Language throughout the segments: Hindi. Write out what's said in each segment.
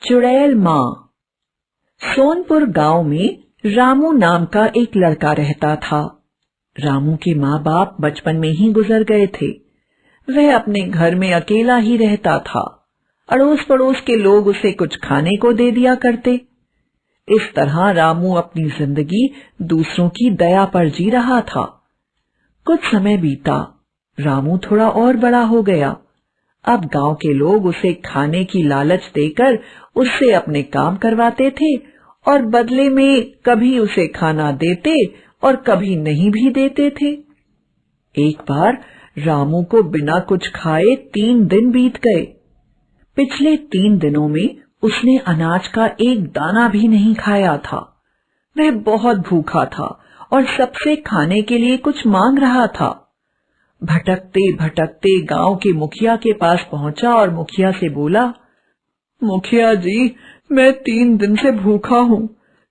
चुड़ैल माँ। सोनपुर गांव में रामू नाम का एक लड़का रहता था। रामू के माँ बाप बचपन में ही गुजर गए थे। वह अपने घर में अकेला ही रहता था। अड़ोस पड़ोस के लोग उसे कुछ खाने को दे दिया करते। इस तरह रामू अपनी जिंदगी दूसरों की दया पर जी रहा था। कुछ समय बीता। रामू थोड़ा और बड़ा हो गया। अब गांव के लोग उसे खाने की लालच देकर उससे अपने काम करवाते थे और बदले में कभी उसे खाना देते और कभी नहीं भी देते थे। एक बार रामू को बिना कुछ खाए 3 दिन बीत गए। पिछले 3 दिनों में उसने अनाज का एक दाना भी नहीं खाया था। वह बहुत भूखा था और सबसे खाने के लिए कुछ मांग रहा था। भटकते भटकते गांव के मुखिया के पास पहुंचा और मुखिया से बोला, मुखिया जी, मैं 3 दिन से भूखा हूँ।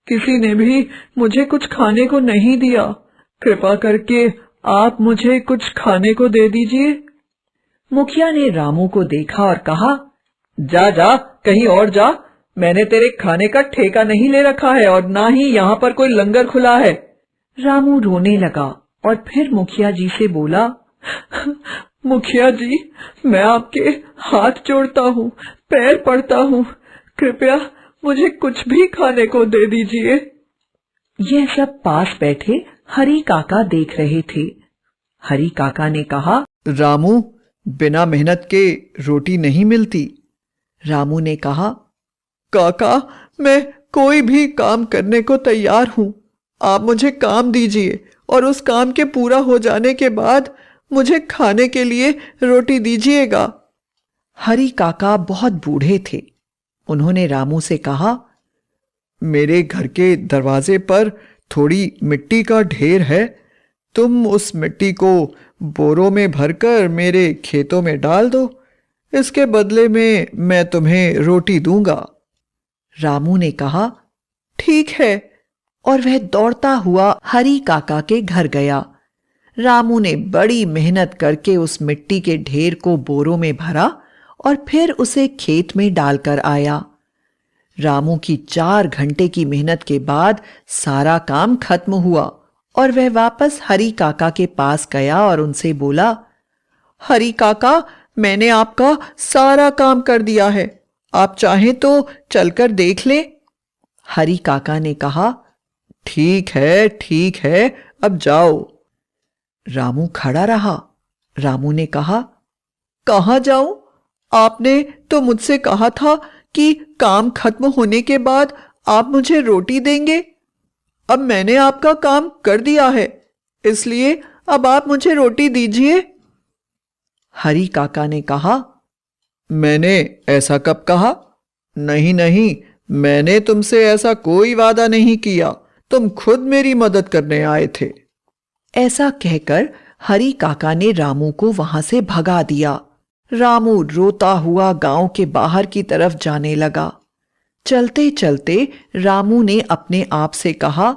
किसी ने भी मुझे कुछ खाने को नहीं दिया। कृपा करके आप मुझे कुछ खाने को दे दीजिए। मुखिया ने रामू को देखा और कहा, जा जा, कहीं और जा। मैंने तेरे खाने का ठेका नहीं ले रखा है और ना ही यहाँ पर कोई लंगर खुला है। रामू रोने लगा और फिर मुखिया जी से बोला, मुखिया जी, मैं आपके हाथ जोड़ता हूँ, पैर पड़ता हूँ, कृपया मुझे कुछ भी खाने को दे दीजिए। यह सब पास बैठे हरी काका देख रहे थे। हरी काका ने कहा, रामू, बिना मेहनत के रोटी नहीं मिलती। रामू ने कहा, काका, मैं कोई भी काम करने को तैयार हूँ। आप मुझे काम दीजिए और उस काम के पूरा हो जाने के बाद मुझे खाने के लिए रोटी दीजिएगा। हरी काका बहुत बूढ़े थे। उन्होंने रामू से कहा, मेरे घर के दरवाजे पर थोड़ी मिट्टी का ढेर है। तुम उस मिट्टी को बोरों में भरकर मेरे खेतों में डाल दो। इसके बदले में मैं तुम्हें रोटी दूंगा। रामू ने कहा, ठीक है, और वह दौड़ता हुआ हरी काका के घर गया। रामू ने बड़ी मेहनत करके उस मिट्टी के ढेर को बोरों में भरा और फिर उसे खेत में डालकर आया। रामू की 4 घंटे की मेहनत के बाद सारा काम खत्म हुआ और वह वापस हरी काका के पास गया और उनसे बोला, हरी काका, मैंने आपका सारा काम कर दिया है। आप चाहें तो चलकर देख लें। हरी काका ने कहा, ठीक है, अब जाओ। रामू खड़ा रहा। रामू ने कहा, कहाँ जाऊं? आपने तो मुझसे कहा था कि काम खत्म होने के बाद आप मुझे रोटी देंगे। अब मैंने आपका काम कर दिया है, इसलिए अब आप मुझे रोटी दीजिए। हरी काका ने कहा, मैंने ऐसा कब कहा? नहीं, मैंने तुमसे ऐसा कोई वादा नहीं किया। तुम खुद मेरी मदद करने आए थे। ऐसा कहकर हरी काका ने रामू को वहां से भगा दिया। रामू रोता हुआ गांव के बाहर की तरफ जाने लगा। चलते चलते रामू ने अपने आप से कहा,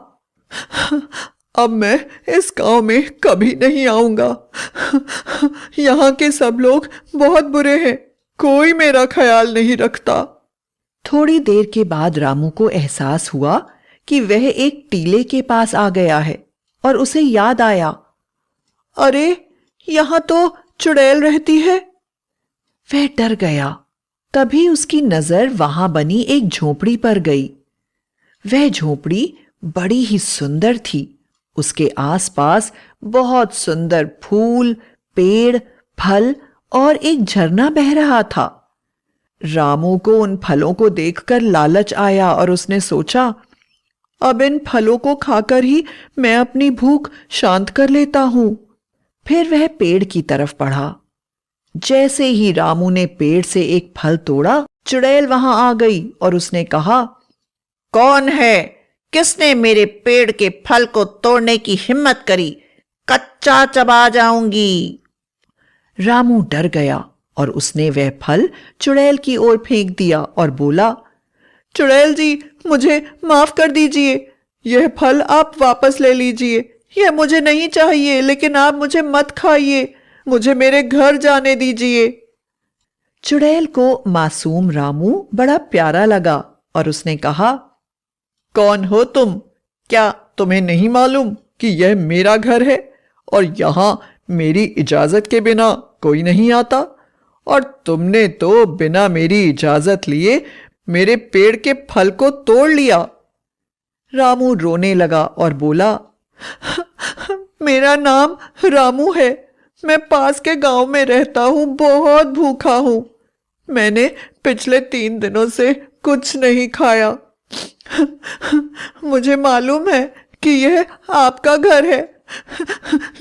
अब मैं इस गांव में कभी नहीं आऊंगा। यहाँ के सब लोग बहुत बुरे हैं, कोई मेरा ख्याल नहीं रखता। थोड़ी देर के बाद रामू को एहसास हुआ कि वह एक टीले के पास आ गया है और उसे याद आया, अरे, यहाँ तो चुड़ैल रहती है। वह डर गया। तभी उसकी नजर वहां बनी एक झोपड़ी पर गई। वह झोपड़ी बड़ी ही सुंदर थी। उसके आसपास बहुत सुंदर फूल, पेड़, फल और एक झरना बह रहा था। रामू को उन फलों को देखकर लालच आया और उसने सोचा, अब इन फलों को खाकर ही मैं अपनी भूख शांत कर लेता हूं। फिर वह पेड़ की तरफ बढ़ा। जैसे ही रामू ने पेड़ से एक फल तोड़ा, चुड़ैल वहां आ गई और उसने कहा, कौन है? किसने मेरे पेड़ के फल को तोड़ने की हिम्मत करी? कच्चा चबा जाऊंगी। रामू डर गया और उसने वह फल चुड़ैल की ओर फेंक दिया और बोला, चुड़ैल जी, मुझे माफ कर दीजिए। यह फल आप वापस ले लीजिए। यह मुझे नहीं चाहिए, लेकिन आप मुझे मत खाइए। मुझे मेरे घर जाने दीजिए। चुड़ैल को मासूम रामू बड़ा प्यारा लगा और उसने कहा, कौन हो तुम? क्या तुम्हें नहीं मालूम कि यह मेरा घर है और यहाँ मेरी इजाजत के बिना कोई नहीं आता? और तुमने तो बिना मेरी इजाजत लिए मेरे पेड़ के फल को तोड़ लिया। रामू रोने लगा और बोला, मेरा नाम रामू है। मैं पास के गांव में रहता हूँ, बहुत भूखा हूँ। मैंने पिछले 3 दिनों से कुछ नहीं खाया। मुझे मालूम है कि यह आपका घर है,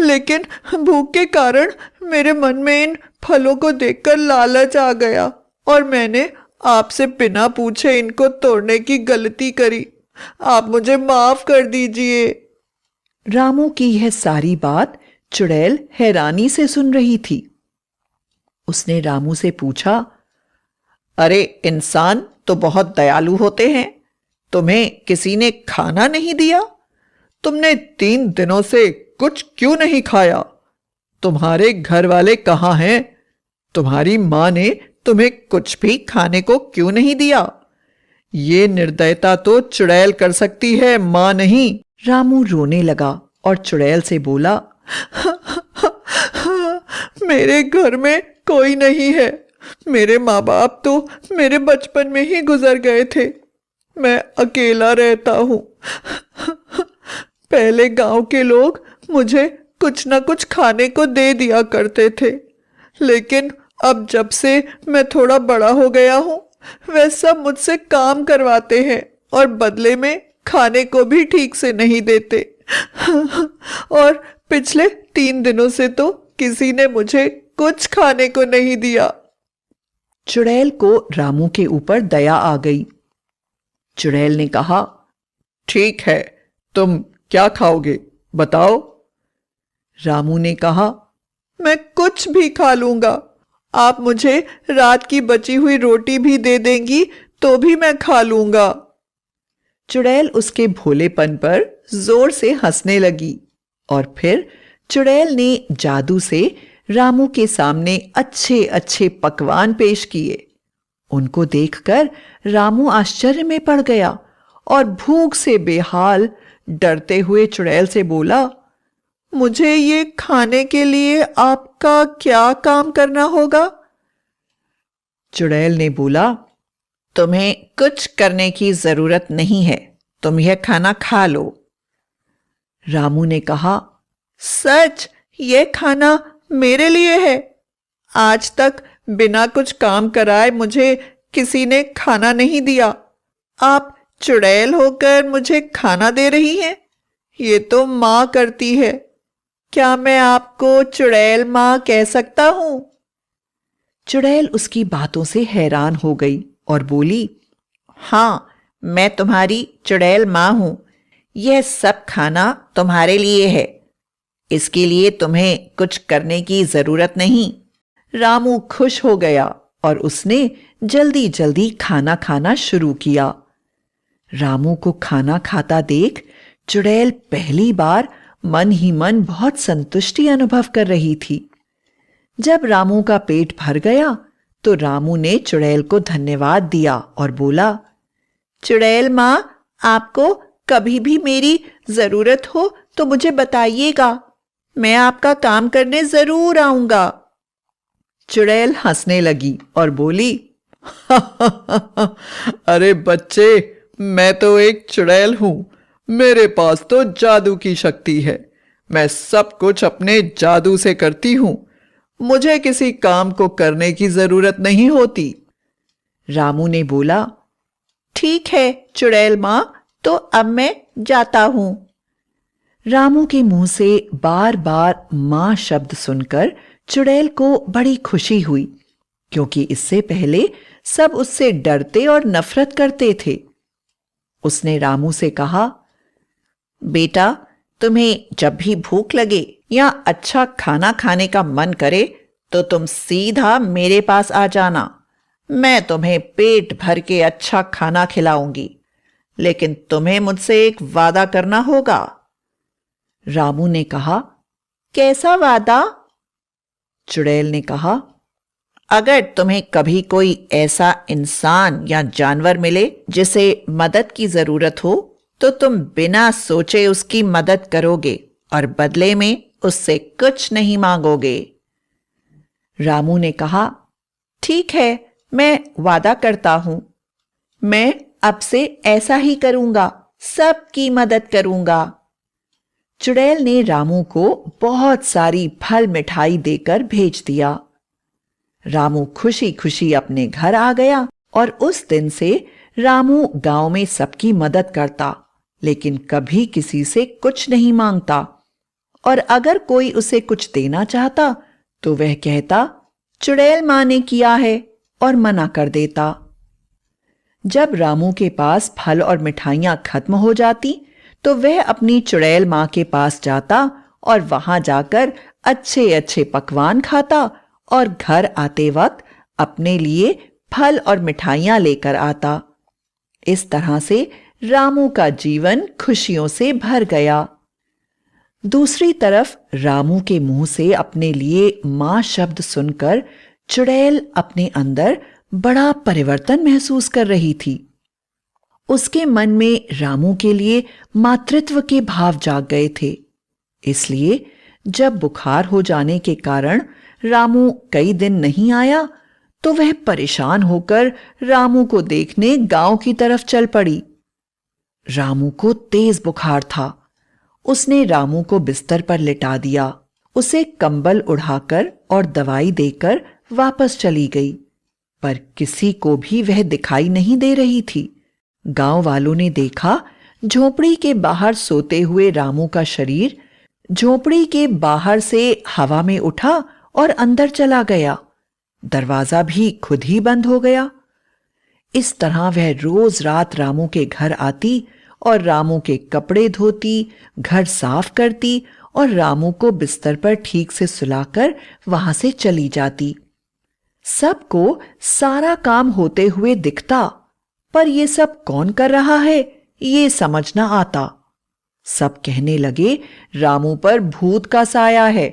लेकिन भूख के कारण मेरे मन में इन फलों को देखकर लालच आ गया और मैंने आपसे बिना पूछे इनको तोड़ने की गलती करी। आप मुझे माफ कर दीजिए। रामू की यह सारी बात चुड़ैल हैरानी से सुन रही थी। उसने रामू से पूछा, अरे इंसान तो बहुत दयालु होते हैं, तुम्हें किसी ने खाना नहीं दिया? तुमने 3 दिनों से कुछ क्यों नहीं खाया? तुम्हारे घर वाले कहाँ हैं? तुम्हारी माँ ने तुम्हें कुछ भी खाने को क्यों नहीं दिया? ये निर्दयता तो चुड़ैल कर सकती है, माँ नहीं। रामू रोने लगा और चुड़ैल से बोला, मेरे घर में कोई नहीं है। मेरे माँ बाप तो मेरे बचपन में ही गुजर गए थे। मैं अकेला रहता हूँ। पहले गांव के लोग मुझे कुछ ना कुछ खाने को दे दिया करते थे, लेकिन अब जब से मैं थोड़ा बड़ा हो गया हूँ, वे सब मुझसे काम करवाते हैं और बदले में खाने को भी ठीक से नहीं देते। और पिछले 3 दिनों से तो किसी ने मुझे कुछ खाने को नहीं दिया। चुड़ैल को रामू के ऊपर दया आ गई। चुड़ैल ने कहा, ठीक है, तुम क्या खाओगे बताओ? रामू ने कहा, मैं कुछ भी खा लूंगा। आप मुझे रात की बची हुई रोटी भी दे देंगी तो भी मैं खा लूंगा। चुड़ैल उसके भोलेपन पर जोर से हंसने लगी और फिर चुड़ैल ने जादू से रामू के सामने अच्छे अच्छे पकवान पेश किए। उनको देखकर रामू आश्चर्य में पड़ गया और भूख से बेहाल डरते हुए चुड़ैल से बोला, मुझे ये खाने के लिए आपका क्या काम करना होगा? चुड़ैल ने बोला, तुम्हें कुछ करने की जरूरत नहीं है, तुम यह खाना खा लो। रामू ने कहा, सच? ये खाना मेरे लिए है? आज तक बिना कुछ काम कराए मुझे किसी ने खाना नहीं दिया। आप चुड़ैल होकर मुझे खाना दे रही हैं? ये तो माँ करती है। क्या मैं आपको चुड़ैल माँ कह सकता हूं? चुड़ैल उसकी बातों से हैरान हो गई और बोली, हाँ, मैं तुम्हारी चुड़ैल माँ हूं। यह सब खाना तुम्हारे लिए है, इसके लिए तुम्हें कुछ करने की जरूरत नहीं। रामू खुश हो गया और उसने जल्दी जल्दी खाना खाना शुरू किया। रामू को खाना खाता देख चुड़ैल पहली बार मन ही मन बहुत संतुष्टि अनुभव कर रही थी। जब रामू का पेट भर गया तो रामू ने चुड़ैल को धन्यवाद दिया और बोला, चुड़ैल माँ, आपको कभी भी मेरी जरूरत हो तो मुझे बताइएगा, मैं आपका काम करने जरूर आऊंगा। चुड़ैल हंसने लगी और बोली, अरे बच्चे, मैं तो एक चुड़ैल हूं। मेरे पास तो जादू की शक्ति है। मैं सब कुछ अपने जादू से करती हूं। मुझे किसी काम को करने की जरूरत नहीं होती। रामू ने बोला, ठीक है चुड़ैल माँ, तो अब मैं जाता हूं। रामू के मुंह से बार बार मां शब्द सुनकर चुड़ैल को बड़ी खुशी हुई, क्योंकि इससे पहले सब उससे डरते और नफरत करते थे। उसने रामू से कहा, बेटा, तुम्हें जब भी भूख लगे या अच्छा खाना खाने का मन करे तो तुम सीधा मेरे पास आ जाना। मैं तुम्हें पेट भर के अच्छा खाना खिलाऊंगी, लेकिन तुम्हें मुझसे एक वादा करना होगा। रामू ने कहा, कैसा वादा? चुड़ैल ने कहा, अगर तुम्हें कभी कोई ऐसा इंसान या जानवर मिले जिसे मदद की जरूरत हो तो तुम बिना सोचे उसकी मदद करोगे और बदले में उससे कुछ नहीं मांगोगे। रामू ने कहा, ठीक है, मैं वादा करता हूं। मैं अब से ऐसा ही करूंगा, सबकी मदद करूंगा। चुड़ैल ने रामू को बहुत सारी फल मिठाई देकर भेज दिया। रामू खुशी खुशी अपने घर आ गया और उस दिन से रामू गांव में सबकी मदद करता, लेकिन कभी किसी से कुछ नहीं मांगता। और अगर कोई उसे कुछ देना चाहता तो वह कहता, चुड़ैल मां ने किया है, और मना कर देता। जब रामू के पास फल और मिठाइयां खत्म हो जाती तो वह अपनी चुड़ैल मां के पास जाता और वहां जाकर अच्छे अच्छे पकवान खाता और घर आते वक्त अपने लिए फल और मिठाइयां लेकर आता। इस तरह से रामू का जीवन खुशियों से भर गया। दूसरी तरफ रामू के मुंह से अपने लिए मां शब्द सुनकर चुड़ैल अपने अंदर बड़ा परिवर्तन महसूस कर रही थी। उसके मन में रामू के लिए मातृत्व के भाव जाग गए थे। इसलिए जब बुखार हो जाने के कारण रामू कई दिन नहीं आया तो वह परेशान होकर रामू को देखने गांव की तरफ चल पड़ी। रामू को तेज बुखार था। उसने रामू को बिस्तर पर लिटा दिया, उसे कंबल उड़ाकर और दवाई देकर वापस चली गई, पर किसी को भी वह दिखाई नहीं दे रही थी। गांव वालों ने देखा झोपड़ी के बाहर सोते हुए रामू का शरीर झोपड़ी के बाहर से हवा में उठा और अंदर चला गया। दरवाजा भी खुद ही बंद हो गया। इस तरह वह रोज रात रामू के घर आती और रामू के कपड़े धोती, घर साफ करती और रामू को बिस्तर पर ठीक से सुलाकर वहां से चली जाती। सबको सारा काम होते हुए दिखता, पर यह सब कौन कर रहा है ये समझ न आता। सब कहने लगे रामू पर भूत का साया है,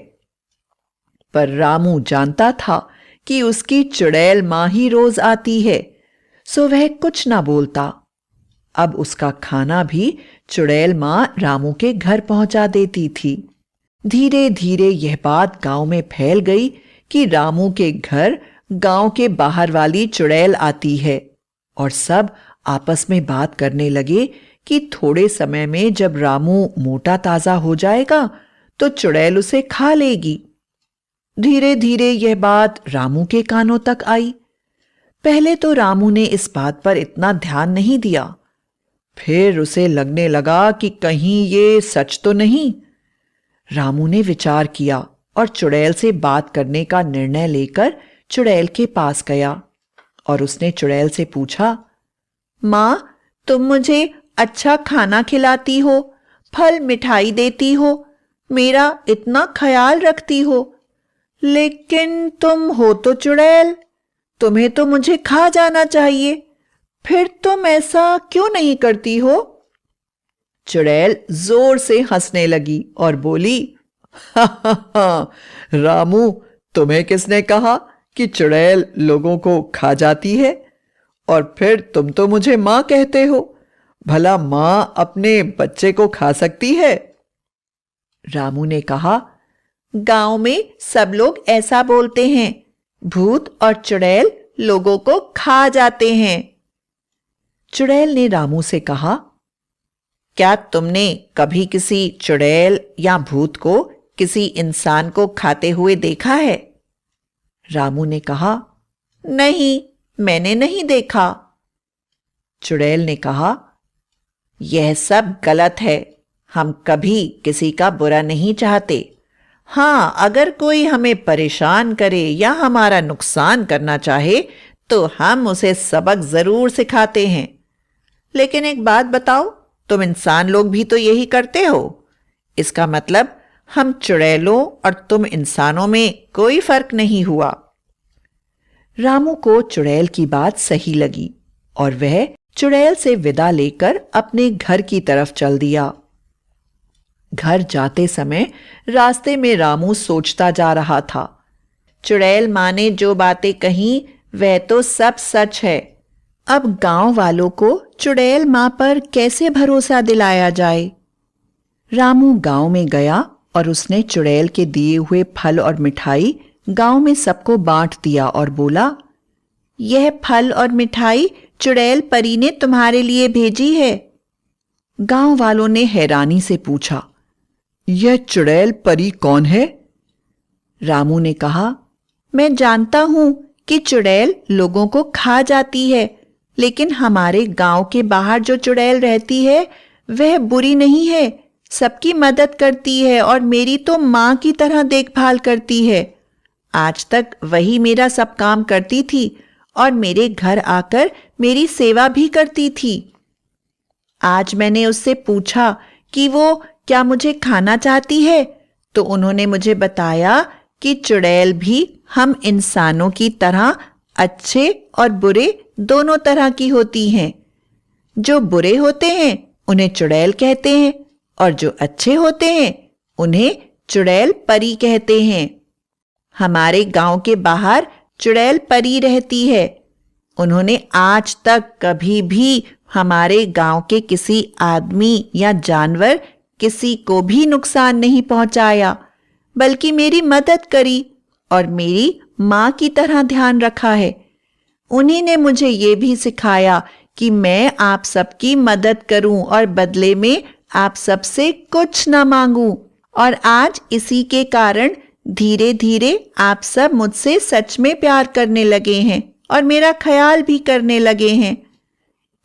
पर रामू जानता था कि उसकी चुड़ैल मां ही रोज आती है, सो वह कुछ ना बोलता। अब उसका खाना भी चुड़ैल मां रामू के घर पहुंचा देती थी। धीरे धीरे यह बात गांव में फैल गई कि रामू के घर गांव के बाहर वाली चुड़ैल आती है, और सब आपस में बात करने लगे कि थोड़े समय में जब रामू मोटा ताजा हो जाएगा तो चुड़ैल उसे खा लेगी। धीरे धीरे यह बात रामू के कानों तक आई। पहले तो रामू ने इस बात पर इतना ध्यान नहीं दिया, फिर उसे लगने लगा कि कहीं ये सच तो नहीं। रामू ने विचार किया और चुड़ैल से बात करने का निर्णय लेकर चुड़ैल के पास गया और उसने चुड़ैल से पूछा, मां, तुम मुझे अच्छा खाना खिलाती हो, फल मिठाई देती हो, मेरा इतना ख्याल रखती हो, लेकिन तुम हो तो चुड़ैल, तुम्हें तो मुझे खा जाना चाहिए, फिर तुम ऐसा क्यों नहीं करती हो? चुड़ैल जोर से हंसने लगी और बोली, हा हा हा, रामू, तुम्हें किसने कहा कि चुड़ैल लोगों को खा जाती है? और फिर तुम तो मुझे मां कहते हो, भला मां अपने बच्चे को खा सकती है? रामू ने कहा, गांव में सब लोग ऐसा बोलते हैं, भूत और चुड़ैल लोगों को खा जाते हैं। चुड़ैल ने रामू से कहा, क्या तुमने कभी किसी चुड़ैल या भूत को किसी इंसान को खाते हुए देखा है? रामू ने कहा, नहीं, मैंने नहीं देखा। चुड़ैल ने कहा, यह सब गलत है, हम कभी किसी का बुरा नहीं चाहते। हां, अगर कोई हमें परेशान करे या हमारा नुकसान करना चाहे तो हम उसे सबक जरूर सिखाते हैं। लेकिन एक बात बताओ, तुम इंसान लोग भी तो यही करते हो। इसका मतलब हम चुड़ैलों और तुम इंसानों में कोई फर्क नहीं हुआ। रामू को चुड़ैल की बात सही लगी और वह चुड़ैल से विदा लेकर अपने घर की तरफ चल दिया। घर जाते समय रास्ते में रामू सोचता जा रहा था, चुड़ैल माँ ने जो बातें कहीं वह तो सब सच है। अब गांव वालों को चुड़ैल माँ पर कैसे भरोसा दिलाया जाए? रामू गांव में गया और उसने चुड़ैल के दिए हुए फल और मिठाई गांव में सबको बांट दिया और बोला, यह फल और मिठाई चुड़ैल परी ने तुम्हारे लिए भेजी है। गांव वालों ने हैरानी से पूछा, यह चुड़ैल परी कौन है? रामू ने कहा, मैं जानता हूं कि चुड़ैल लोगों को खा जाती है, लेकिन हमारे गांव के बाहर जो चुड़ैल रहती है वह बुरी नहीं है, सबकी मदद करती है और मेरी तो मां की तरह देखभाल करती है। आज तक वही मेरा सब काम करती थी और मेरे घर आकर मेरी सेवा भी करती थी। आज मैंने उससे पूछा कि वो क्या मुझे खाना चाहती है, तो उन्होंने मुझे बताया कि चुड़ैल भी हम इंसानों की तरह अच्छे और बुरे दोनों तरह की होती हैं। जो बुरे होते हैं उन्हें चुड़ैल कहते हैं और जो अच्छे होते हैं उन्हें चुड़ैल परी कहते हैं। हमारे गांव के बाहर चुड़ैल परी रहती है। उन्होंने आज तक कभी भी हमारे गांव के किसी आदमी या जानवर किसी को भी नुकसान नहीं पहुंचाया, बल्कि मेरी मदद करी और मेरी मां की तरह ध्यान रखा है। उन्हीं ने मुझे ये भी सिखाया कि मैं आप सबकी मदद करूं और बदले में आप सबसे कुछ ना मांगूं। और आज इसी के कारण धीरे धीरे आप सब मुझसे सच में प्यार करने लगे हैं और मेरा ख्याल भी करने लगे हैं।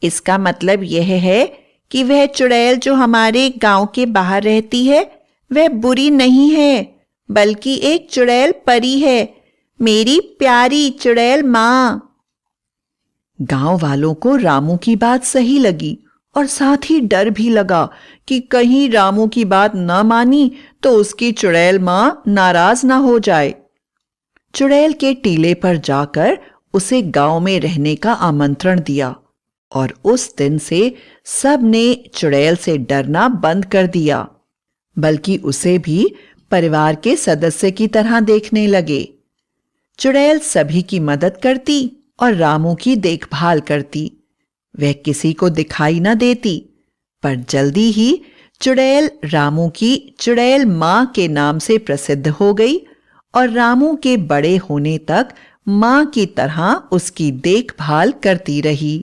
इसका मतलब यह है कि वह चुड़ैल जो हमारे गांव के बाहर रहती है वह बुरी नहीं है, बल्कि एक चुड़ैल परी है, मेरी प्यारी चुड़ैल मां। गांव वालों को रामू की बात सही लगी और साथ ही डर भी लगा कि कहीं रामू की बात न मानी तो उसकी चुड़ैल मां नाराज ना हो जाए। चुड़ैल के टीले पर जाकर उसे गांव में रहने का आमंत्रण दिया और उस दिन से सब ने चुड़ैल से डरना बंद कर दिया, बल्कि उसे भी परिवार के सदस्य की तरह देखने लगे। चुड़ैल सभी की मदद करती और रामू की देखभाल करती। वह किसी को दिखाई न देती, पर जल्दी ही चुड़ैल रामू की चुड़ैल मां के नाम से प्रसिद्ध हो गई और रामू के बड़े होने तक मां की तरह उसकी देखभाल करती रही।